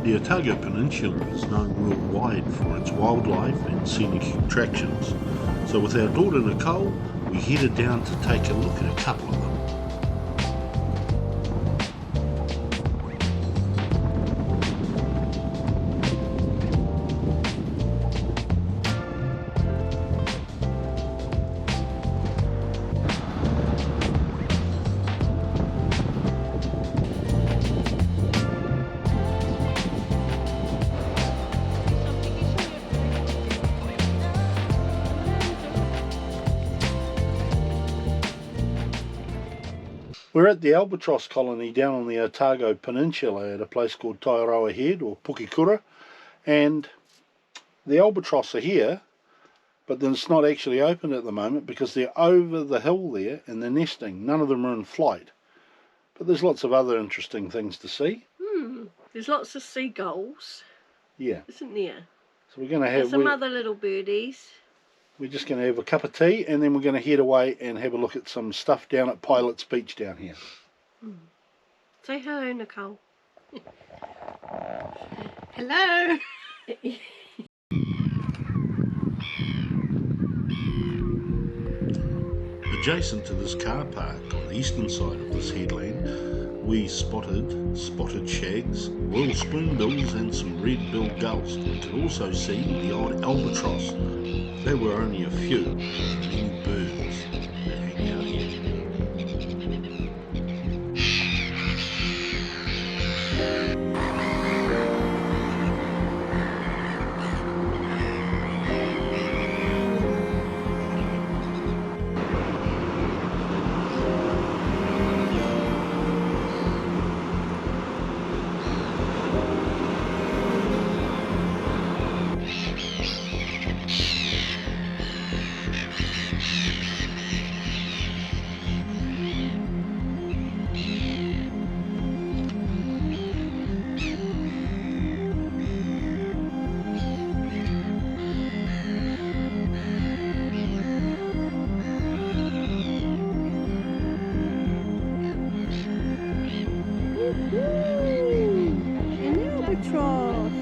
The Otago Peninsula is known worldwide for its wildlife and scenic attractions, so with our daughter Nicole, we headed down to take a look at a couple of them. We're at the Albatross Colony down on the Otago Peninsula at a place called Taiaroa Head or Pukekura, and the albatross are here, but then it's not actually open at the moment because they're over the hill there and they're nesting. None of them are in flight, but there's lots of other interesting things to see. There's lots of seagulls, Yeah, isn't there? so we're going to have some other little birdies. We're just going to have a cup of tea and then we're going to head away and have a look at some stuff down at Pilot's Beach down here. Say hello, Nicole. Hello. Adjacent to this car park on the eastern side of this headland, we spotted shags, royal spoonbills and some red-billed gulls. We could also see the odd albatross. There were only a few, many birds that hang out here. An albatross.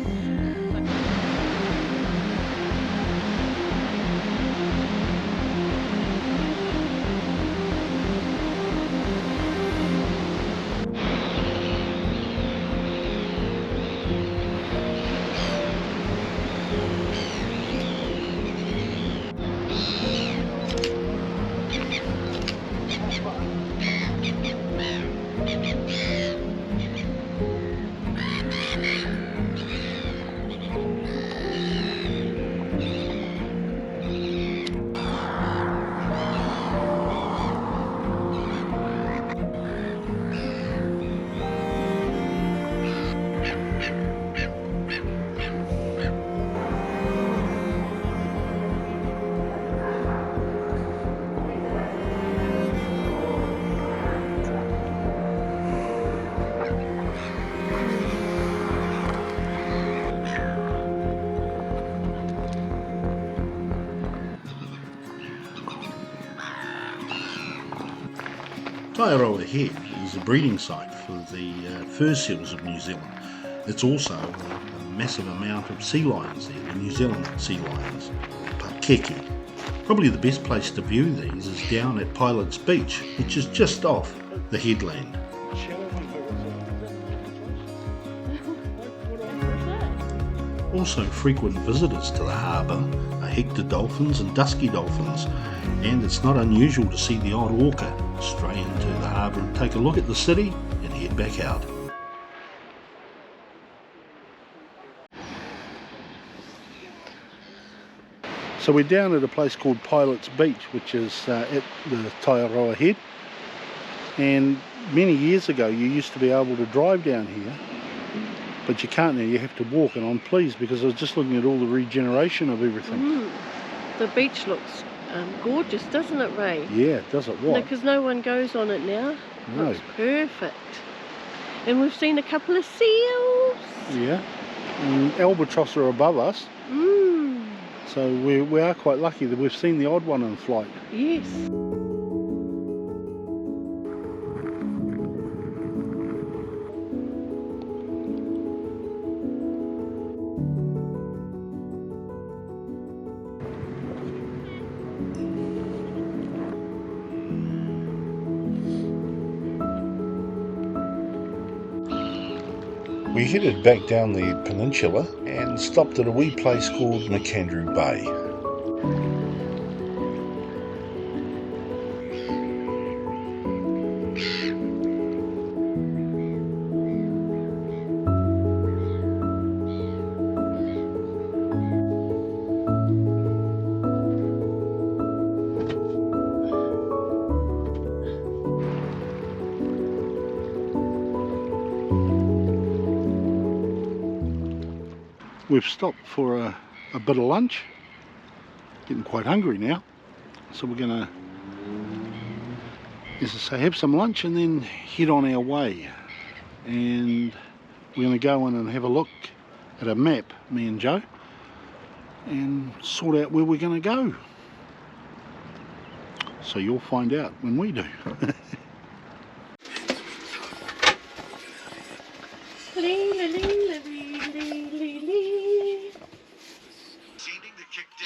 Taiaroa Head is a breeding site for the fur seals of New Zealand. It's also a massive amount of sea lions there, the New Zealand sea lions, pakeke. Probably the best place to view these is down at Pilot's Beach, which is just off the headland. Also frequent visitors to the harbour are Hector dolphins and dusky dolphins, and it's not unusual to see the odd orca stray into the harbour and take a look at the city and head back out. So we're down at a place called Pilot's Beach, which is at the Taiaroa Head, and many years ago you used to be able to drive down here, but you can't now, you have to walk, and I'm pleased because I was just looking at all the regeneration of everything. The beach looks gorgeous, doesn't it, Ray? Yeah, does it what? Because no one goes on it now. No. Looks perfect. And we've seen a couple of seals. Yeah, and albatross are above us. So we are quite lucky that we've seen the odd one in flight. Yes. We headed back down the peninsula and stopped at a wee place called McAndrew Bay. We've stopped for a bit of lunch. Getting quite hungry now, so we're gonna, as I say, have some lunch and then head on our way. And we're gonna go in and have a look at a map, me and Joe, and sort out where we're gonna go. So you'll find out when we do.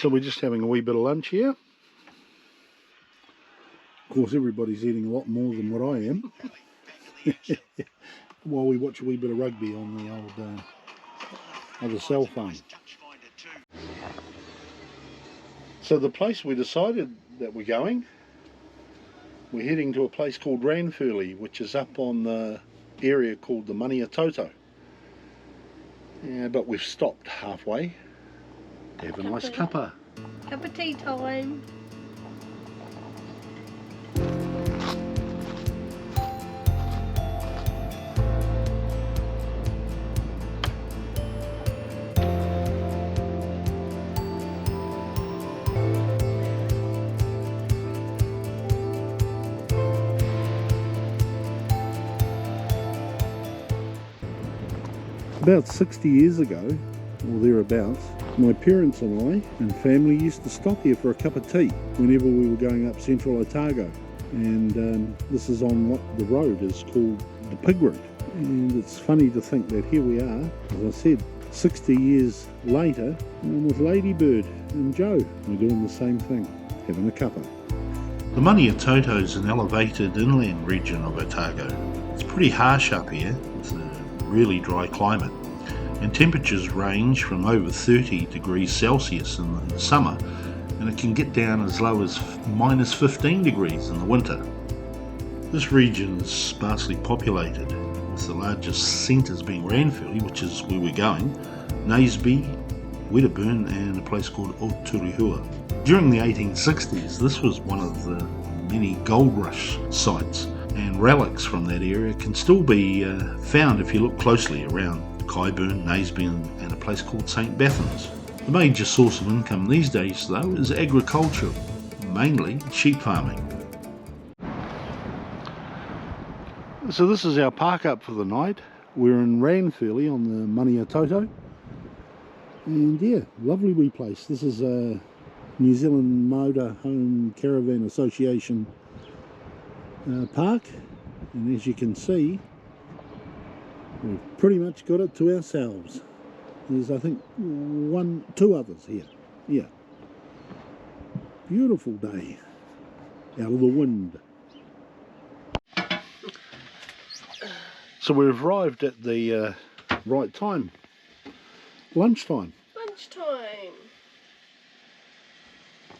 So we're just having a wee bit of lunch here. Of course, everybody's eating a lot more than what I am. While we watch a wee bit of rugby on the old other cell phone. So the place we decided that we're going, we're heading to a place called Ranfurly, which is up on the area called the Maniototo. Yeah, but we've stopped halfway. Have a nice cuppa. Cup of tea time. About 60 years ago, or thereabouts, my parents and I and family used to stop here for a cup of tea whenever we were going up Central Otago. And this is on what the road is called the Pig Route. And it's funny to think that here we are, as I said, 60 years later, with Ladybird and Joe. We're doing the same thing, having a cuppa. The Maniototo is an elevated inland region of Otago. It's pretty harsh up here, with a really dry climate. And temperatures range from over 30 degrees Celsius in the summer, and it can get down as low as minus 15 degrees in the winter. This region is sparsely populated, with the largest centres being Ranfurly, which is where we're going, Naseby, Wedderburn and a place called Otago. During the 1860s, this was one of the many gold rush sites, and relics from that area can still be found if you look closely around Kyburn, Naseby and a place called St. Bathans. The major source of income these days, though, is agriculture, mainly sheep farming. So this is our park up for the night. We're in Ranfurly on the Maniototo. And yeah, lovely wee place. This is a New Zealand Motor Home Caravan Association park. And as you can see, we've pretty much got it to ourselves. There's, I think, two others here. Yeah. Beautiful day. Out of the wind. So we've arrived at the right time. Lunchtime. Lunchtime.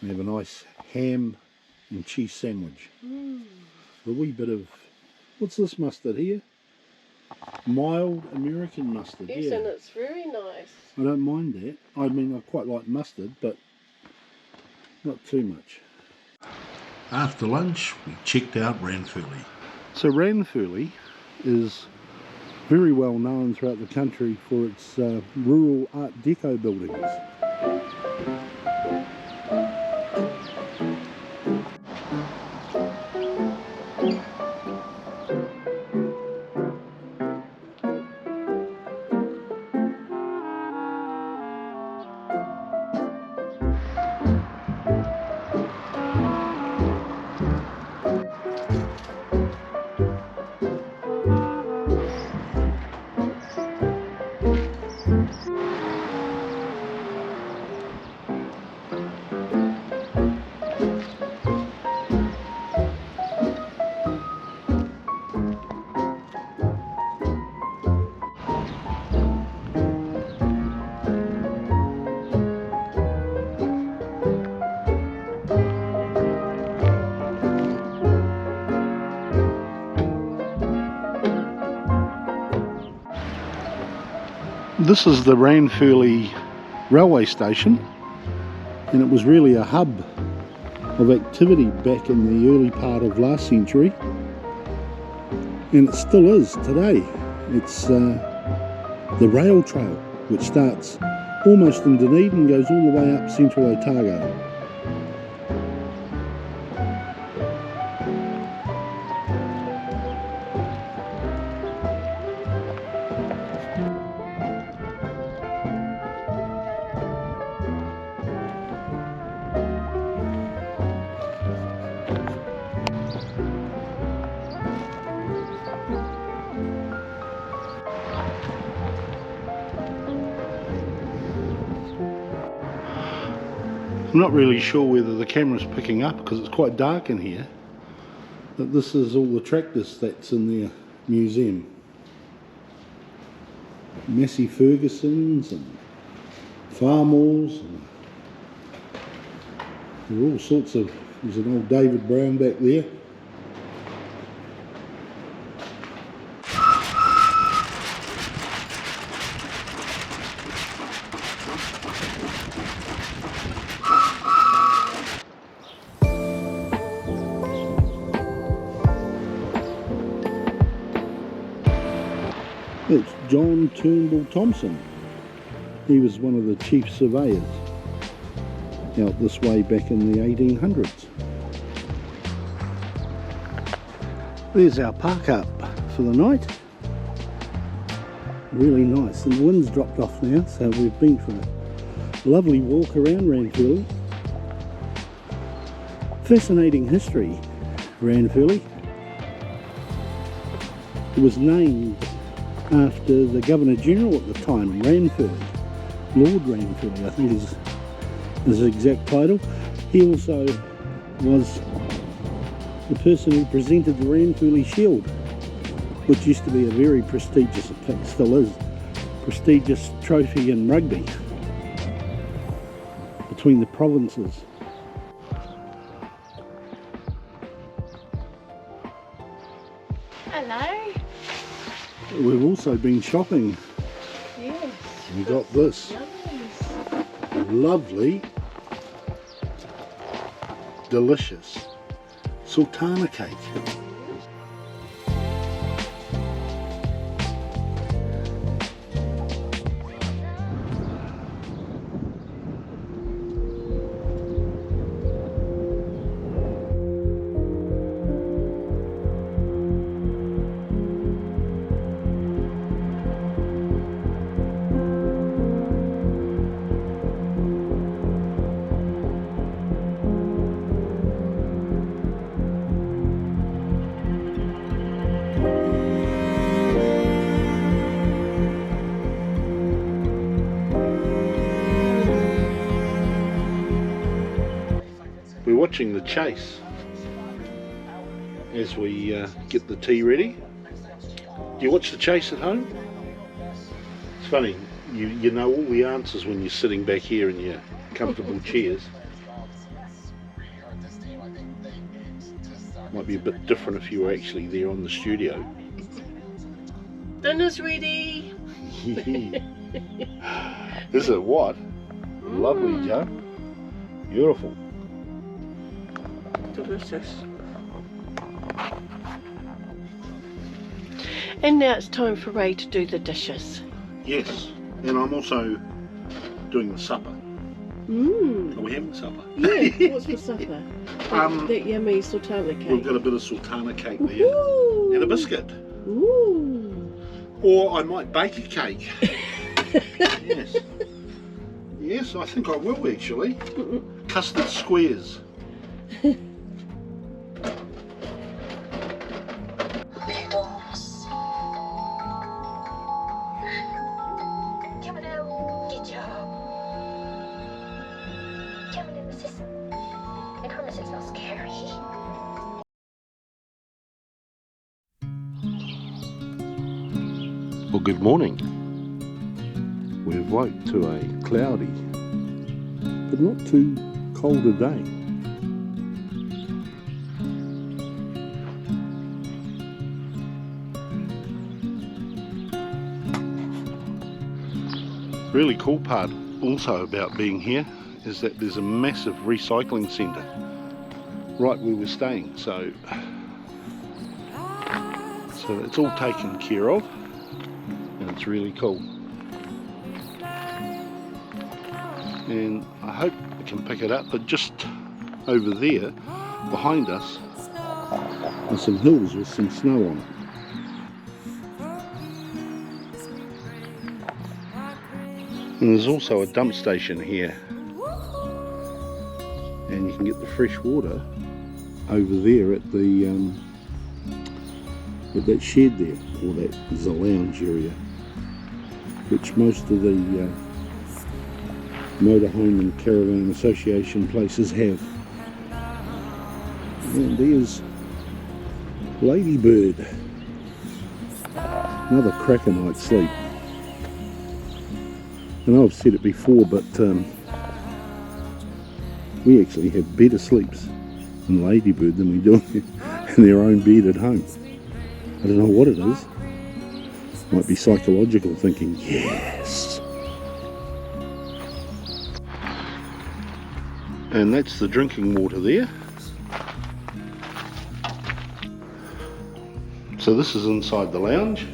We have a nice ham and cheese sandwich. A wee bit of, what's this mustard here? Mild American mustard. Yes, yeah. and it's very nice. I don't mind that. I mean, I quite like mustard, but not too much. After lunch, we checked out Ranfurly. So Ranfurly is very well known throughout the country for its rural Art Deco buildings. This is the Ranfurly railway station, and it was really a hub of activity back in the early part of last century, and it still is today. It's the rail trail, which starts almost in Dunedin and goes all the way up Central Otago. I'm not really sure whether the camera's picking up because it's quite dark in here, but this is all the tractors that's in the museum. Massey Fergusons and Farmers, and there are all sorts of, there's an old David Brown back there. It's John Turnbull Thompson. He was one of the chief surveyors out this way back in the 1800s. There's our park up for the night. Really nice, and the wind's dropped off now, so we've been for a lovely walk around Ranfurly. Fascinating history, Ranfurly. It was named after the Governor General at the time, Ranfurly. Lord Ranfurly, I think is his exact title. He also was the person who presented the Ranfurly Shield, which used to be a very prestigious, in fact still is, prestigious trophy in rugby between the provinces. Hello. We've also been shopping. Yes. We got this lovely, delicious sultana cake. We're watching the chase as we get the tea ready. Do you watch the chase at home? It's funny, you know all the answers when you're sitting back here in your comfortable chairs. Might be a bit different if you were actually there on the studio. Dinner's ready. Is it what? Lovely, Joe. Beautiful. Delicious. And now it's time for Ray to do the dishes. Yes, and I'm also doing the supper. Are we having supper? Yeah, what's for supper? That yummy sultana cake. We've got a bit of sultana cake there. Ooh. And a biscuit. Ooh. Or I might bake a cake. Yes. Yes, I think I will actually. Custard squares. Well, good morning. We've woke to a cloudy but not too cold a day. Really cool part also about being here is that there's a massive recycling centre right where we're staying, so it's all taken care of and it's really cool. And I hope I can pick it up, but just over there behind us are some hills with some snow on it. And there's also a dump station here, and you can get the fresh water over there at the at that shed there, or that is a lounge area, which most of the motorhome and caravan association places have. And there's Ladybird, another cracker night's sleep. I know I've said it before, but we actually have better sleeps in Ladybird than we do in their own bed at home. I don't know what it is. Might be psychological thinking, yes. And that's the drinking water there. So this is inside the lounge.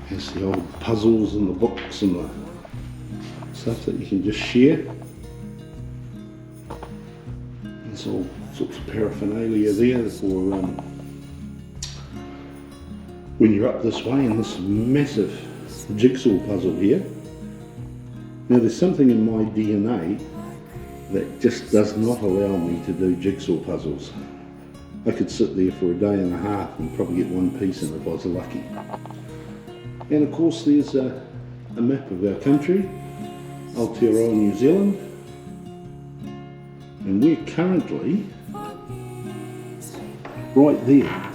There's the old puzzles and the books and the stuff that you can just share. There's all sorts of paraphernalia there for when you're up this way, and this massive jigsaw puzzle here. Now there's something in my DNA that just does not allow me to do jigsaw puzzles. I could sit there for a day and a half and probably get one piece in if I was lucky. And of course there's a map of our country, Aotearoa, New Zealand, and we're currently right there.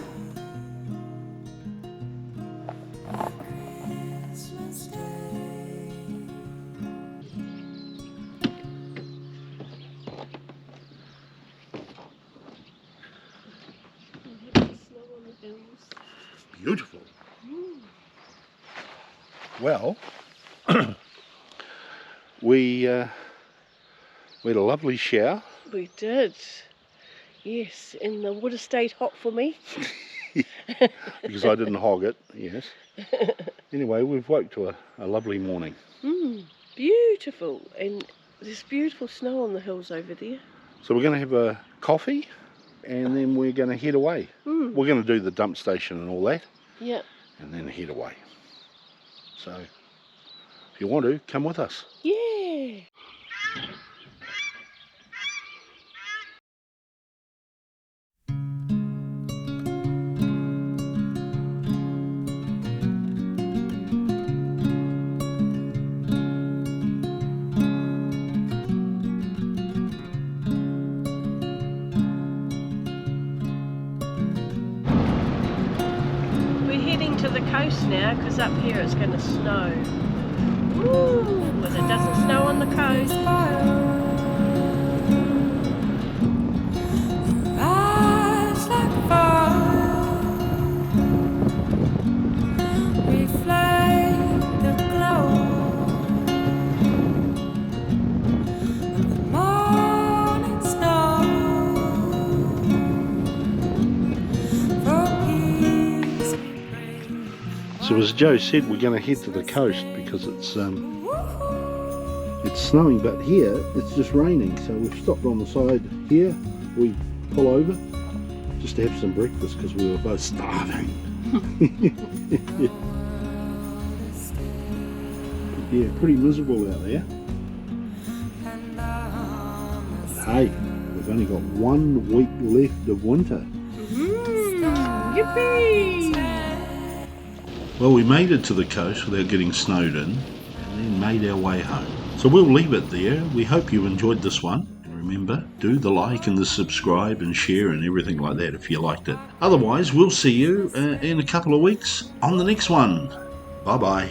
Beautiful. Well, we had a lovely shower. We did. Yes, and the water stayed hot for me. Because I didn't hog it, yes. Anyway, we've woke to a lovely morning. Beautiful, and there's beautiful snow on the hills over there. So we're going to have a coffee and then we're going to head away. We're going to do the dump station and all that. Yep. And then head away. So, if you want to, come with us. Yeah. To the coast now, because up here it's going to snow. Woo! But it doesn't snow on the coast. So as Joe said, we're going to head to the coast because it's snowing, but here it's just raining. So we've stopped on the side here. We pull over just to have some breakfast because we were both starving. Yeah, pretty miserable out there. But hey, we've only got 1 week left of winter. Yippee! Well, we made it to the coast without getting snowed in, and then made our way home. So we'll leave it there. We hope you enjoyed this one. And remember, do the like and the subscribe and share and everything like that if you liked it. Otherwise, we'll see you in a couple of weeks on the next one. Bye-bye.